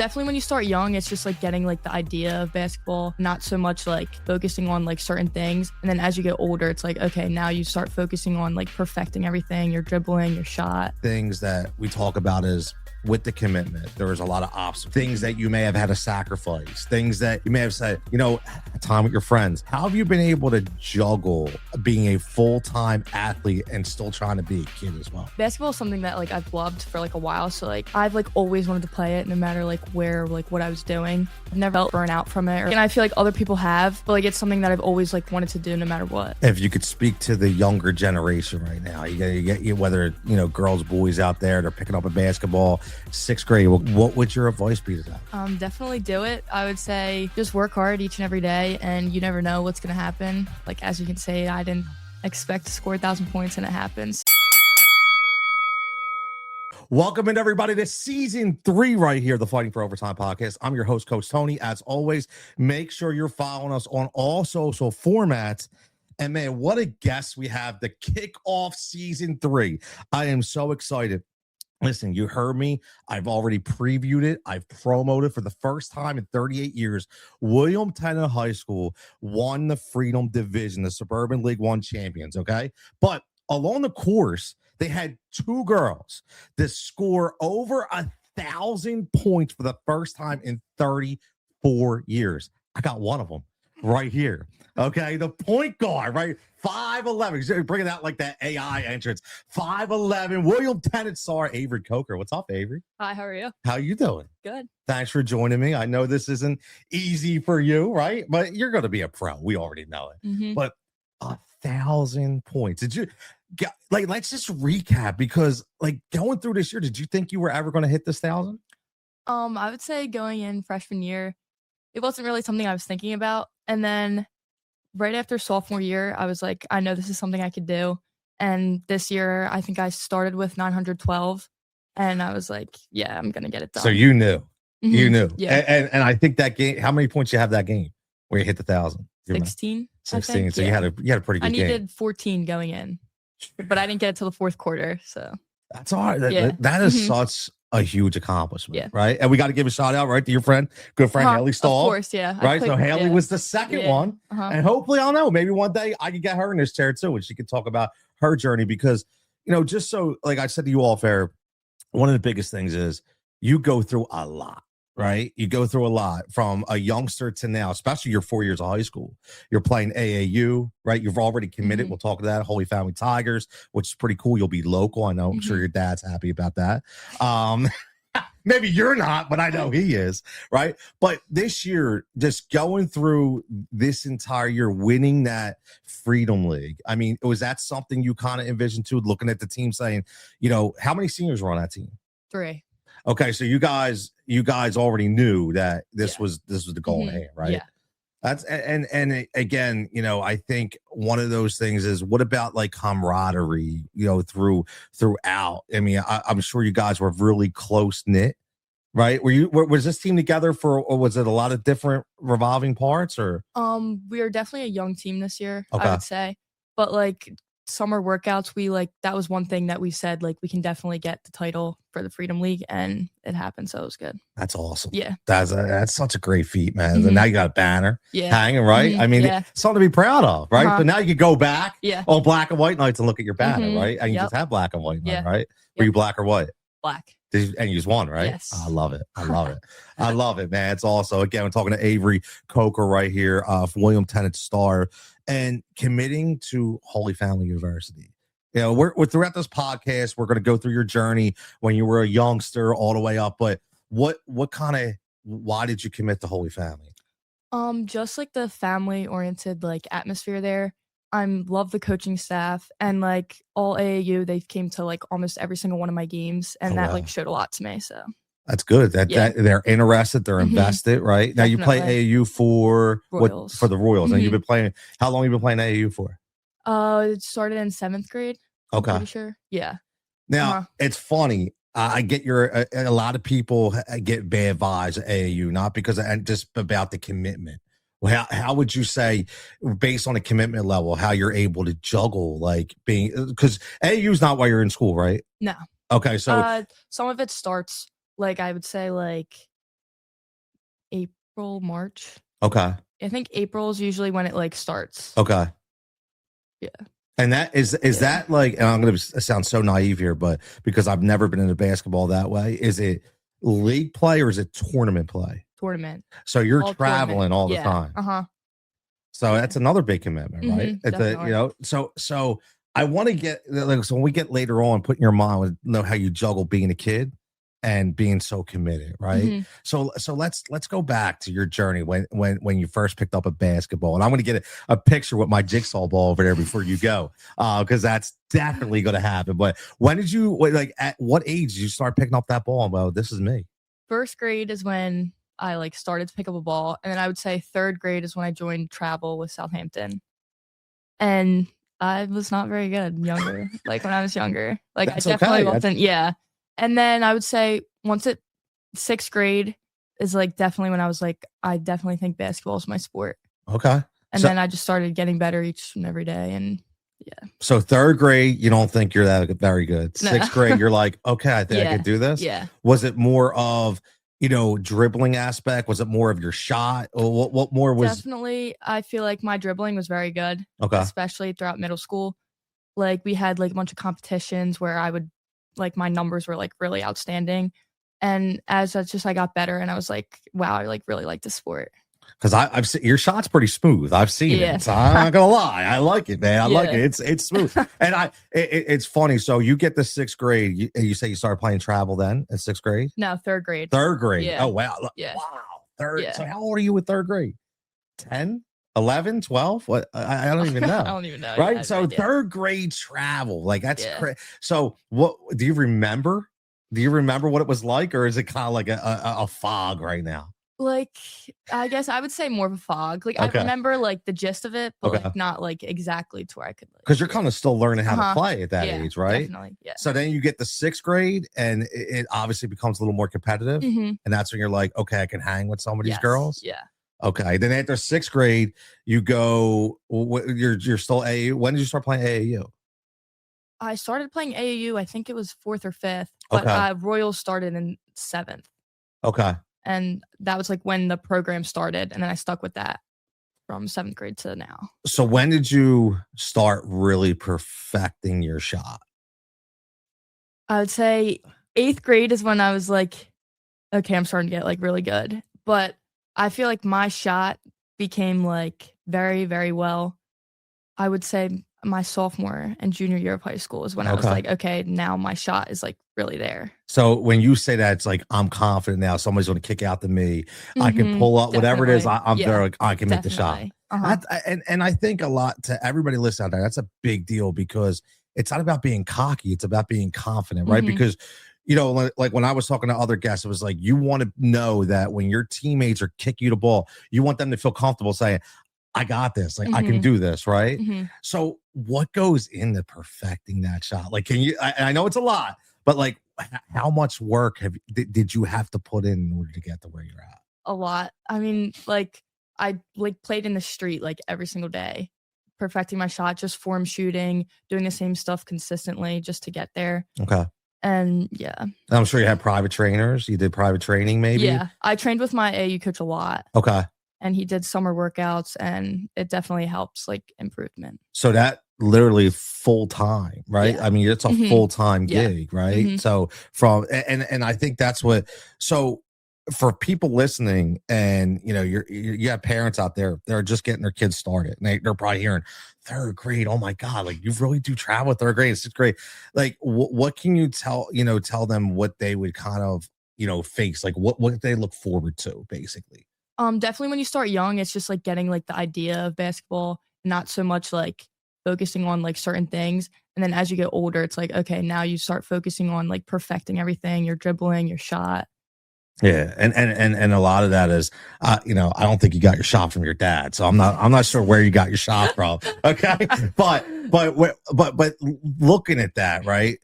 Definitely when you start young, it's just like getting like the idea of basketball, not so much like focusing on like certain things. And then as you get older, it's like, okay, now you start focusing on like perfecting everything, your dribbling, your shot. Things that we talk about is with the commitment, there was a lot of obstacles, things that you may have had to sacrifice, things that you may have said, time with your friends. How have you been able to juggle being a full-time athlete and still trying to be a kid as well? Basketball is something that like I've loved for like a while. So like I've like always wanted to play it no matter like where, like what I was doing. I've never felt burnt out from it. And I feel like other people have, but like it's something that I've always like wanted to do no matter what. If you could speak to the younger generation right now, you get whether, girls, boys out there, they're picking up a basketball, 6th grade, what would your advice be to them? Definitely do it. I would say just work hard each and every day, and you never know what's going to happen. Like, as you can say, I didn't expect to score 1,000 points, and it happens. Welcome in, everybody, to season 3 right here, the Fighting for Overtime podcast. I'm your host, Coach Tony. As always, make sure you're following us on all social formats. And man, what a guest we have to kick off season 3. I am so excited. Listen, you heard me. I've already previewed it. I've promoted for the first time in 38 years. William Tennent High School won the Freedom Division, the Suburban League One champions, okay? But along the course, they had 2 girls that score over 1,000 points for the first time in 34 years. I got one of them right here. Okay, the point guard, right? 5'11", bringing out like that AI entrance. 5'11", William Tennent star Avery Kocur. What's up, Avery? Hi, how are you? How you doing? Good. Thanks for joining me. I know this isn't easy for you, right? But you're going to be a pro. We already know it. Mm-hmm. But 1,000 points. Did you get, let's just recap, because going through this year, did you think you were ever going to hit this 1,000? I would say going in freshman year, it wasn't really something I was thinking about. And then right after sophomore year, I was like, I know this is something I could do. And this year, I think I started with 912. And I was like, yeah, I'm going to get it done. So you knew. Mm-hmm. You knew. Yeah. And I think that game, how many points you have that game where you hit the 1,000? 16. 16. So yeah. you had a pretty good game. I needed 14 going in, but I didn't get it till the 4th quarter. So that's all right. Yeah. That is such a huge accomplishment, yeah. right? And we got to give a shout out, right, to your good friend Haley Stahl. Of course, yeah. Right, so Haley was the second one, and hopefully, I don't know, maybe one day I could get her in this chair too, and she could talk about her journey, because just so like I said to you all fair, one of the biggest things is you go through a lot. Right, you go through a lot from a youngster to now, especially your 4 years of high school. You're playing AAU, right? You've already committed. We'll talk to that. Holy Family Tigers, which is pretty cool. You'll be local. I know. I'm sure your dad's happy about that. Maybe you're not, but I know he is, right? But this year, just going through this entire year, winning that Freedom League. I mean, was that something you kind of envisioned too? Looking at the team, saying, how many seniors were on that team? 3. Okay, so you guys already knew that this was the goal in hand, right? Yeah. That's and again, I think one of those things is, what about like camaraderie, throughout. I mean, I'm sure you guys were really close knit, right? Was this team together or was it a lot of different revolving parts, or? We are definitely a young team this year, okay. I would say, but like summer workouts, that was one thing that we said, like, we can definitely get the title for the Freedom League, and it happened, so it was good. That's awesome. Yeah, that's such a great feat, man. And now you got a banner hanging, right? I mean, something to be proud of, right? But now you can go back on black and white nights and look at your banner, right? And you just have black and white night, right? Were you black or white? Black. And you just won, right? Yes. I love it. I love it, man. It's also, again, we're talking to Avery Kocur right here, William Tennent star, and committing to Holy Family University. We're throughout this podcast, we're going to go through your journey when you were a youngster all the way up. But why did you commit to Holy Family? Just like the family oriented like atmosphere there. I love the coaching staff, and like all AAU, they came to like almost every single one of my games, and that like showed a lot to me. So that's good. That they're interested, they're invested, right? Now you play AAU for Royals. For the Royals, and you've been playing. How long have you been playing AAU for? It started in 7th grade. Okay, I'm pretty sure. Yeah. Now it's funny. I get a lot of people get bad vibes at AAU, not because and just about the commitment. Well, how would you say, based on a commitment level, how you're able to juggle, like being, because AAU is not while you're in school, right? No. Okay, so some of it starts, like, I would say, like, April, March. Okay. I think April is usually when it like starts. Okay. Yeah. And that is that like, and I'm going to sound so naive here, but because I've never been into basketball that way, is it league play or is it tournament play? Tournament. So you're All traveling tournament. all the Yeah. time. So that's another big commitment, right? It's Definitely. so I want to get like, so when we get later on, put in your mind with know how you juggle being a kid and being so committed, right? So let's go back to your journey when you first picked up a basketball, and I'm going to get a picture with my jigsaw ball over there before you go, because that's definitely going to happen. But when did you like? At what age did you start picking up that ball? Well, this is me. First grade is when I like started to pick up a ball, and then I would say third grade is when I joined travel with Southampton, and I was not very good younger. Like when I was younger, like That's I definitely okay. wasn't. Yeah, and then I would say once it sixth grade is like definitely when I was like I definitely think basketball is my sport. Okay. And then I just started getting better each and every day, and yeah. So third grade, you don't think you're that very good. No. Sixth grade, you're like, okay, I think I could do this. Yeah. Was it more of, dribbling aspect? Was it more of your shot? Or what more was? Definitely, I feel like my dribbling was very good. Okay. Especially throughout middle school. Like we had like a bunch of competitions where I would like my numbers were like really outstanding. And as I got better and I was like, wow, I like really like the sport. Because I've seen your shot's pretty smooth. I've seen it. So I'm not gonna lie, I like it, man. I like it. It's smooth, and it's funny. So you get the sixth grade. You say you started playing travel then in sixth grade? No, third grade. Third grade. Yeah. Oh wow. Yeah. Wow. Third. Yeah. So how old are you with third grade? 10, 11, 12? What? I don't even know. I don't even know. Right. Yeah, So third grade travel, like that's crazy. So what do you remember? Do you remember what it was like, or is it kind of like a fog right now? Like, I guess I would say more of a fog. Like, I remember, like, the gist of it, but, like, not, like, exactly to where I could, like... Because you're kind of still learning how to play at that age, right? Definitely, yeah. So then you get the sixth grade, and it obviously becomes a little more competitive, and that's when you're like, okay, I can hang with some of these girls? Yeah. Okay, then after sixth grade, you go... You're still AAU. When did you start playing AAU? I started playing AAU, I think it was 4th or 5th, but Royals started in 7th. Okay. And that was like when the program started. And then I stuck with that from 7th grade to now. So when did you start really perfecting your shot? I would say 8th grade is when I was like, okay, I'm starting to get like really good. But I feel like my shot became like very, very well. I would say my sophomore and junior year of high school is when I was like, okay, now my shot is like really there. So when you say that, it's like, I'm confident now somebody's going to kick out to me. I can pull up whatever it is. I'm there. Like, I can make the shot. And I think a lot to everybody listening out there, that's a big deal because it's not about being cocky. It's about being confident, right? Because, like when I was talking to other guests, it was like, you want to know that when your teammates are kicking you the ball, you want them to feel comfortable saying, I got this. Like, I can do this, right? So what goes into perfecting that shot? Like, can you, I know it's a lot, but like, how much work did you have to put in order to get to where you're at? A lot. I mean, like, I like played in the street like every single day, perfecting my shot, just form shooting, doing the same stuff consistently just to get there. Okay. And yeah. I'm sure you had private trainers. You did private training, maybe? Yeah. I trained with my AAU coach a lot. Okay. And he did summer workouts, and it definitely helps like improvement. So that literally full time, right? Yeah. I mean, it's a full time gig, right? So from and I think that's what. So for people listening, and you have parents out there, they're just getting their kids started, and they're probably hearing third grade. Oh my god, like you really do travel third grade, sixth grade. Like what can you tell them what they would kind of face, like what they look forward to, basically. Definitely when you start young, it's just like getting like the idea of basketball, not so much like focusing on like certain things. And then as you get older, it's like, okay, now you start focusing on like perfecting everything, your dribbling, your shot. Yeah. And a lot of that is, I don't think you got your shot from your dad. So I'm not sure where you got your shot from. Okay. But looking at that, right.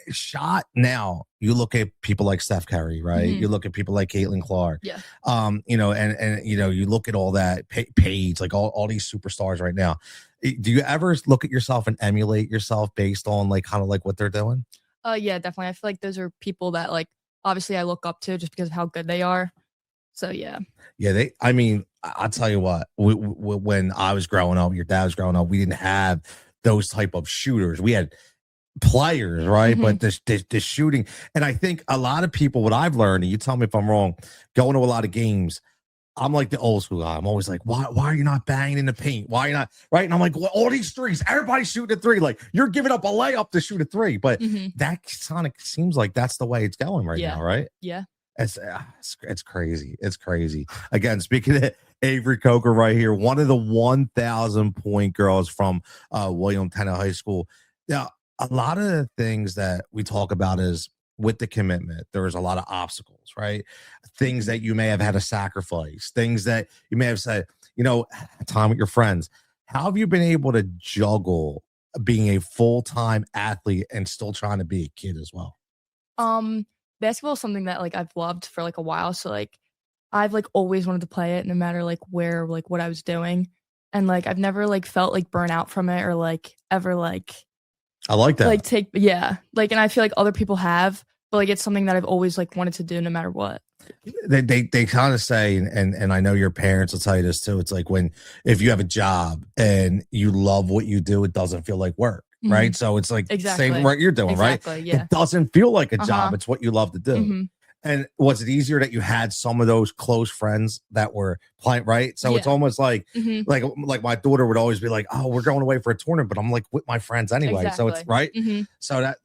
Shot now, you look at people like Steph Curry, right? You look at people like Caitlin Clark, and you look at all that Paige, like all these superstars right now. Do you ever look at yourself and emulate yourself based on like kind of like what they're doing? Yeah, definitely. I feel like those are people that like obviously I look up to just because of how good they are. So yeah. Yeah, I mean, I'll tell you what, when I was growing up, your dad was growing up, we didn't have those type of shooters. We had players, right? Hmm. But this shooting, and I think a lot of people, what I've learned, and you tell me if I'm wrong, going to a lot of games, I'm like the old school guy. I'm always like, why are you not banging in the paint? Why are you not right? And I'm like, well, all these threes, everybody's shooting a three. Like you're giving up a layup to shoot a three. But Hmm. that kind of seems like that's the way it's going right Yeah. now, right? Yeah. It's crazy. It's crazy. Again, speaking of Avery Kocur right here, one of the 1,000 point girls from William Tennent High School. Now, a lot of the things that we talk about is with the commitment, there's a lot of obstacles, right? Things that you may have had to sacrifice, things that you may have said, time with your friends. How have you been able to juggle being a full-time athlete and still trying to be a kid as well? Basketball is something that like I've loved for like a while. So like I've like always wanted to play it no matter like where like what I was doing. And like I've never like felt like burnout from it or like ever I like that. like and I feel like other people have, but like it's something that I've always like wanted to do no matter what. They kind of say, and I know your parents will tell you this too. It's like if you have a job and you love what you do, it doesn't feel like work, right? So it's like same what you're doing, right? Yeah. It doesn't feel like a job. It's what you love to do. Mm-hmm. And was it easier that you had some of those close friends that were playing, right? So it's almost like like my daughter would always be like, "Oh, we're going away for a tournament," but I'm like with my friends anyway. So it's right. So that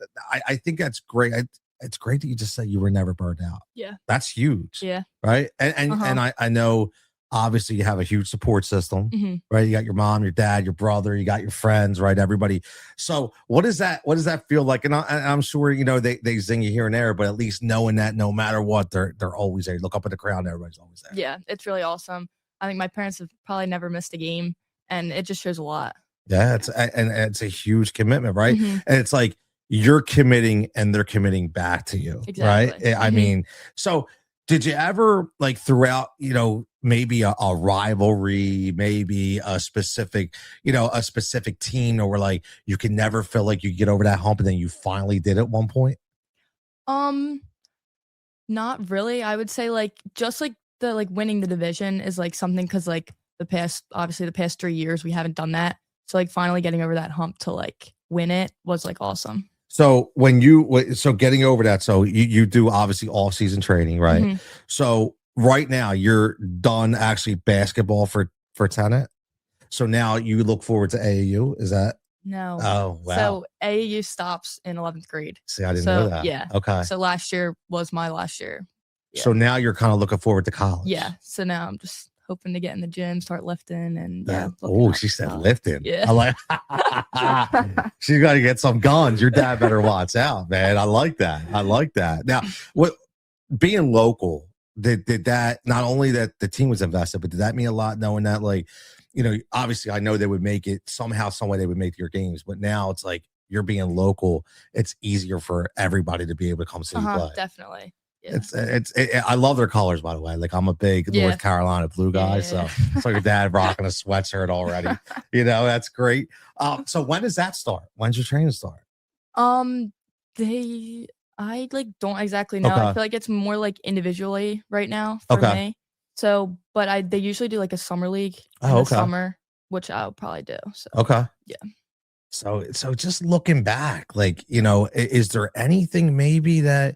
I think that's great. It's great that you just said you were never burned out. Yeah. That's huge. Yeah. Right. And I know obviously you have a huge support system, right? You got your mom, your dad, your brother, you got your friends, right? Everybody. So what does that feel like? And I'm sure, they zing you here and there, but at least knowing that no matter what, they're always there. You look up at the crowd, everybody's always there. Yeah. It's really awesome. I think my parents have probably never missed a game and it just shows a lot. Yeah. It's a huge commitment, right? And it's like, you're committing and they're committing back to you. Exactly. Right. I mean, so did you ever like throughout, maybe a rivalry, maybe a specific team, or like you can never feel like you get over that hump and then you finally did at one point? Not really. I would say like just like the like winning the division is like something because like the past 3 years we haven't done that. So like finally getting over that hump to like win it was like awesome. So getting over that, so you do obviously all season training, right? So right now you're done actually basketball for Tennent. So now you look forward to AAU. Is that? No. Oh, wow. So AAU stops in 11th grade. See, I didn't know that. Yeah. Okay. So last year was my last year. Yeah. So now you're kind of looking forward to college. Yeah. So now I'm just hoping to get in the gym, start lifting, and she said lifting. Yeah. I like. She's got to get some guns. Your dad better watch out, man. I like that. Now, what being local did that not only that the team was invested, but did that mean a lot knowing that like, obviously I know they would make it somehow, some way they would make your games, but now it's like you're being local. It's easier for everybody to be able to come see you play. Definitely. Yeah. I love their colors, by the way. Like I'm a big North Carolina blue guy, so your dad rocking a sweatshirt already. That's great. So when does that start? When's your training start? I like don't exactly know. I feel like it's more like individually right now for me. So, but they usually do like a summer league in the summer, which I'll probably do. So yeah. So just looking back, like is there anything maybe that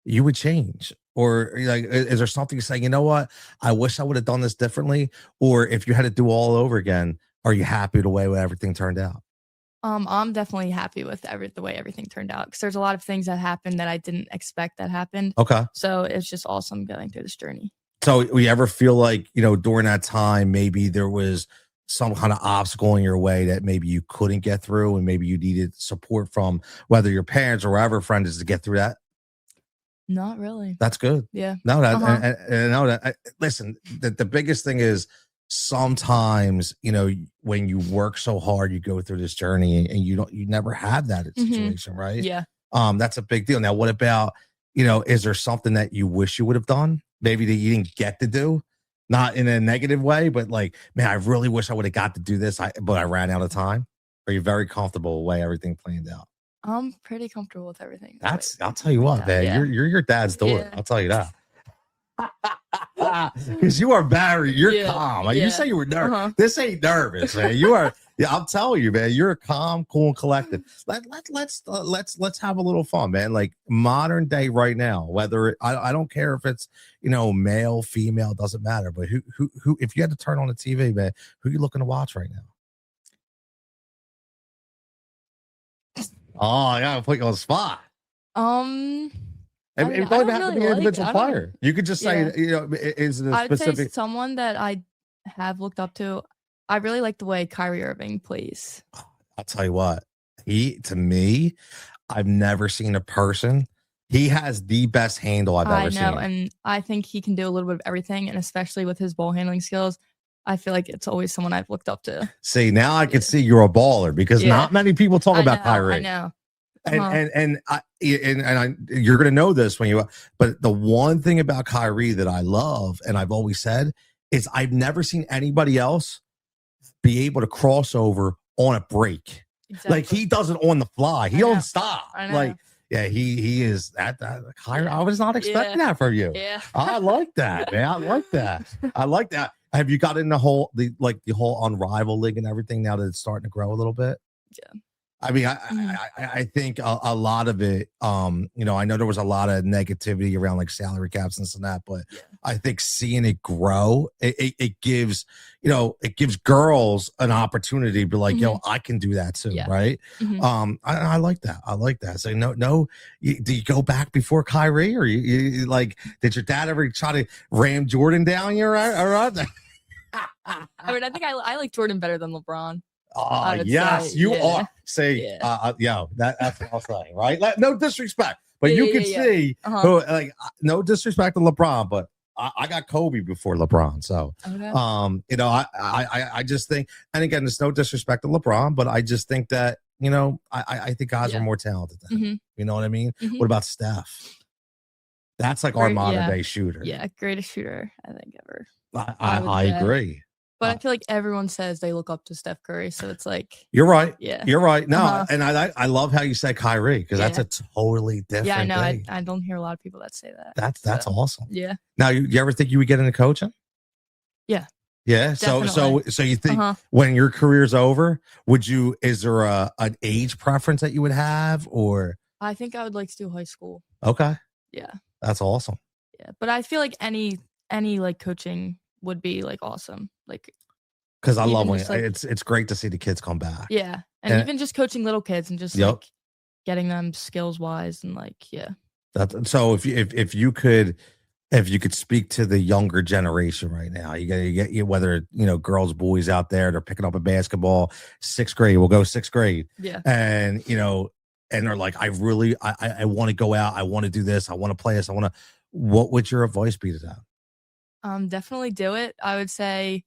you would change, or like is there something saying, you know what, I wish I would have done this differently, or if you had to do all over again, are you happy the way everything turned out? I'm definitely happy with the way everything turned out because there's a lot of things that happened that I didn't expect that happened. So it's just awesome going through this journey. So we ever feel like during that time maybe there was some kind of obstacle in your way that maybe you couldn't get through, and maybe you needed support from whether your parents or whoever friend is to get through that? Not really. That's good. Yeah. No, listen, the biggest thing is sometimes, when you work so hard, you go through this journey and you never have that situation, right? Yeah. That's a big deal. Now, what about, is there something that you wish you would have done? Maybe that you didn't get to do, not in a negative way, but like, man, I really wish I would have got to do this, but I ran out of time. Are you very comfortable with the way everything planned out? I'm pretty comfortable with everything. I'll tell you what, man, you're your dad's daughter. Yeah. I'll tell you that. Because you are very, you're Yeah, calm. Like, yeah. you say you were nervous. Uh-huh. This ain't nervous, man. You are. Yeah, I'm telling you, man. You're calm, cool, and collected. Let's have a little fun, man. Like modern day, right now. Whether I don't care if it's male, female, doesn't matter. But who? If you had to turn on the TV, man, who are you looking to watch right now? Oh, I gotta put you on the spot. I It don't don't even have to be really an like individual I don't player. You could just say, is it a I would say specific? someone that I have looked up to. I really like the way Kyrie Irving plays. I'll tell you what, to me, I've never seen a person. He has the best handle I've ever I know, seen. and I think he can do a little bit of everything, and especially with his ball handling skills, I feel like it's always someone I've looked up to. See, now I can see you're a baller because not many people talk about Kyrie. I know. And you're gonna know this but the one thing about Kyrie that I love and I've always said is I've never seen anybody else be able to cross over on a break. Exactly. Like he does it on the fly. He don't stop. Like, yeah, he is that Kyrie. Yeah. I was not expecting that from you. Yeah. I like that, man. I like that. I like that. Have you got in the whole Unrivaled league and everything now that it's starting to grow a little bit? Yeah. I mean, I think a lot of it, I know there was a lot of negativity around like salary caps and this and that, but I think seeing it grow, it gives girls an opportunity to be like, I can do that too. Yeah. Right. I like that. I like that. So do you go back before Kyrie or you like, did your dad ever try to ram Jordan down? You're right. All right. I mean, I think I like Jordan better than LeBron. Yes, you are. Say, that's what I'm saying, right? No disrespect, but you can see who, like, no disrespect to LeBron, but I got Kobe before LeBron. So, I just think, and again, there's no disrespect to LeBron, but I just think that, I think guys are more talented than him. You know what I mean? What about Steph? That's like our modern day shooter. Yeah, greatest shooter I think ever. I agree. But I feel like everyone says they look up to Steph Curry, so it's like you're right. Yeah, you're right. No, and I love how you say Kyrie because that's a totally different. Yeah, I know. Thing. I don't hear a lot of people that say that. That's awesome. Yeah. Now, you ever think you would get into coaching? Yeah. Yeah. Definitely. So you think when your career's over, is there an age preference that you would have, or? I think I would like to do high school. Okay. Yeah. That's awesome. Yeah, but I feel like any like coaching would be like awesome, like because I love when it's great to see the kids come back. Yeah, and even just coaching little kids and just like getting them skills wise and like So if you could speak to the younger generation right now, you get whether girls, boys out there, they're picking up a basketball, 6th grade, we'll go 6th grade, and and they're like, I want to go out, I want to do this, I want to play this, what would your advice be to them? Definitely do it. I would say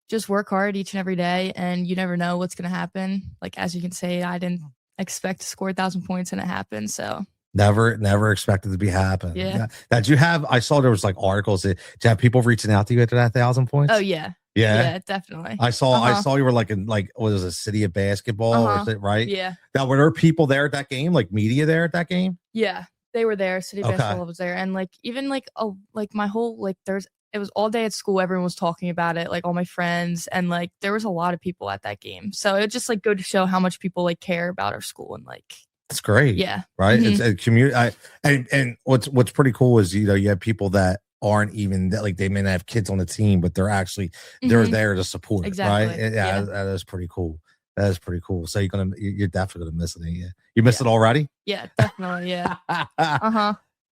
just work hard each and every day, and you never know what's going to happen. Like, as you can say, I didn't expect to score 1,000 points and it happened. So never expected to be happening. Yeah. That you have, I saw there was like articles that you have people reaching out to you after that 1,000 points. Oh yeah. Yeah, definitely. I saw you were like in what was it, City of Basketball or something, right? Yeah. Now, were there people there at that game, like media there at that game? Yeah, they were there. City of Basketball was there, and like even like my whole it was all day at school. Everyone was talking about it, like all my friends, and like there was a lot of people at that game. So it just like go to show how much people like care about our school and like. It's great. Yeah. Right. It's a community. And what's pretty cool is you have people that aren't even that, like they may not have kids on the team, but they're actually they're there to support. Exactly. Right. Yeah. That is pretty cool. That is pretty cool. So you're definitely gonna miss it. Yeah. You missed it already? Yeah, definitely. Yeah.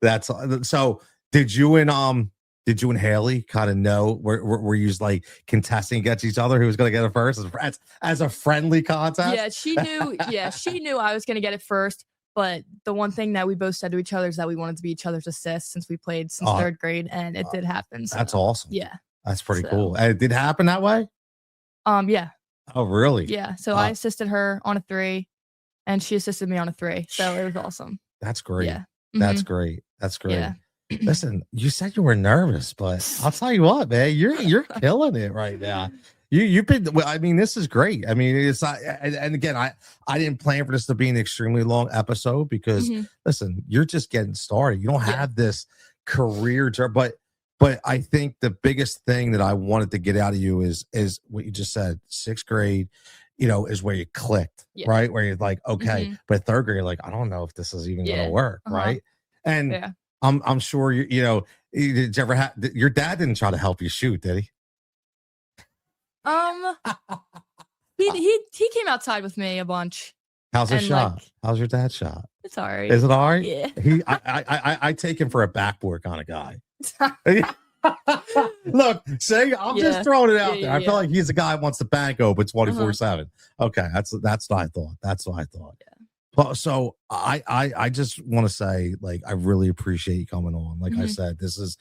That's so. Did you and Haley kind of know were you like contesting against each other? Who was going to get it first as a friendly contest? Yeah, she knew. Yeah, she knew I was going to get it first. But the one thing that we both said to each other is that we wanted to be each other's assists since we played since 3rd grade, and it did happen. So. That's awesome. Yeah, that's pretty cool. And it did happen that way. Yeah. Oh, really? Yeah. So I assisted her on a 3, and she assisted me on a 3. So it was awesome. That's great. Yeah. That's great. That's great. Yeah. Listen, you said you were nervous, but I'll tell you what, man, you're killing it right now. You've been. I mean, this is great. I mean, it's not. And again, I didn't plan for this to be an extremely long episode because listen, you're just getting started. You don't have this career job, but But I think the biggest thing that I wanted to get out of you is what you just said. 6th grade, is where you clicked, right? Where you're like, okay, but 3rd grade, you're like, I don't know if this is even going to work, right? And I'm sure did you ever have your dad didn't try to help you shoot, did he? He came outside with me a bunch. How's his shot? How's your dad's shot? It's all right. Is it all right? Yeah. I take him for a backboard kind of guy. Look, I'm just throwing it out there. I feel like he's a guy who wants the bank open 24/7. Okay, that's what I thought. Yeah. So I just want to say, like, I really appreciate you coming on. Like I said, this is,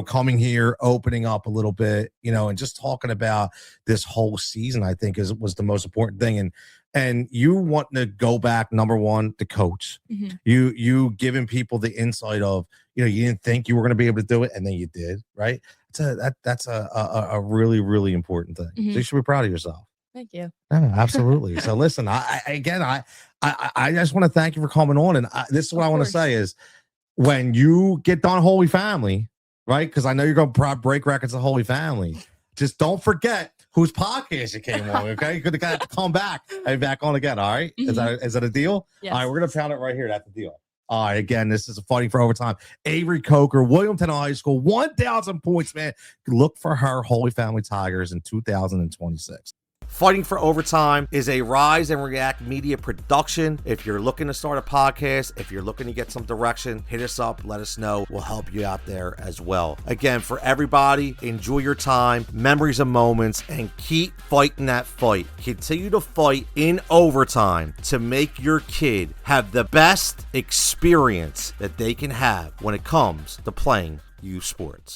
coming here, opening up a little bit, and just talking about this whole season, I think was the most important thing. And you wanting to go back, number one, to coach. You giving people the insight of, you didn't think you were going to be able to do it, and then you did, right? That's a really, really important thing. So you should be proud of yourself. Thank you. Yeah, absolutely. So listen, I just want to thank you for coming on. And this is what I want to say is, when you get done Holy Family, right? Because I know you're going to break records of Holy Family. Just don't forget whose podcast you came on, okay? You're going to have to come back and back on again, all right? Is that a deal? Yes. All right, we're going to pound it right here. That's the deal. All right, again, this is Fighting for Overtime. Avery Kocur, William Tennent High School, 1,000 points, man. Look for her Holy Family Tigers in 2026. Fighting for Overtime is a Rise and React media production. If you're looking to start a podcast, if you're looking to get some direction, hit us up, let us know. We'll help you out there as well. Again, for everybody, enjoy your time, memories and moments, and keep fighting that fight. Continue to fight in overtime to make your kid have the best experience that they can have when it comes to playing youth sports.